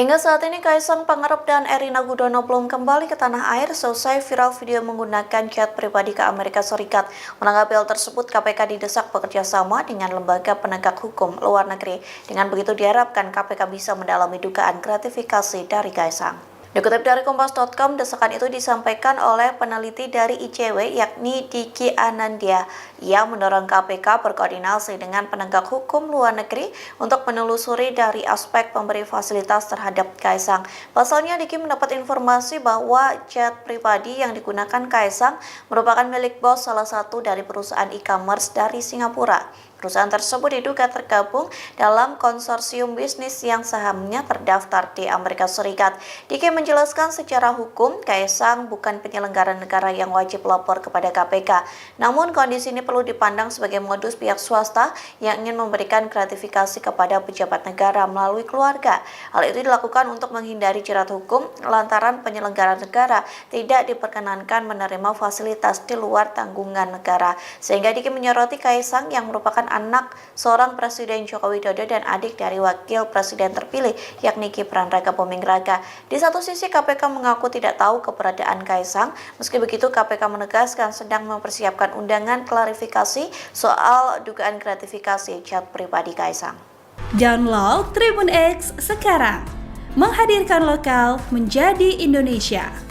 Hingga saat ini Kaisang Pangarep dan Erina Gudono belum kembali ke tanah air selesai viral video menggunakan jet pribadi ke Amerika Serikat. Menanggapi hal tersebut, KPK didesak bekerja sama dengan lembaga penegak hukum luar negeri. Dengan begitu diharapkan KPK bisa mendalami dugaan gratifikasi dari Kaisang. Dikutip dari Kompas.com, desakan itu disampaikan oleh peneliti dari ICW yakni Diki Anandia. Ia mendorong KPK berkoordinasi dengan penegak hukum luar negeri untuk menelusuri dari aspek pemberi fasilitas terhadap Kaisang. Pasalnya, Diki mendapat informasi bahwa jet pribadi yang digunakan Kaisang merupakan milik bos salah satu dari perusahaan e-commerce dari Singapura. Perusahaan tersebut diduga tergabung dalam konsorsium bisnis yang sahamnya terdaftar di Amerika Serikat. Diki menjelaskan secara hukum, Kaisang bukan penyelenggara negara yang wajib lapor kepada KPK. Namun kondisi ini perlu dipandang sebagai modus pihak swasta yang ingin memberikan gratifikasi kepada pejabat negara melalui keluarga. Hal itu dilakukan untuk menghindari jerat hukum lantaran penyelenggara negara tidak diperkenankan menerima fasilitas di luar tanggungan negara. Sehingga Diki menyoroti Kaisang yang merupakan anak seorang Presiden Joko Widodo dan adik dari Wakil Presiden terpilih yakni Gibran Raka Buming Raka. Di satu sisi KPK mengaku tidak tahu keberadaan Kaisang, meski begitu KPK menegaskan sedang mempersiapkan undangan klarifikasi soal dugaan gratifikasi jet pribadi Kaisang. Download Tribun X sekarang, menghadirkan lokal menjadi Indonesia.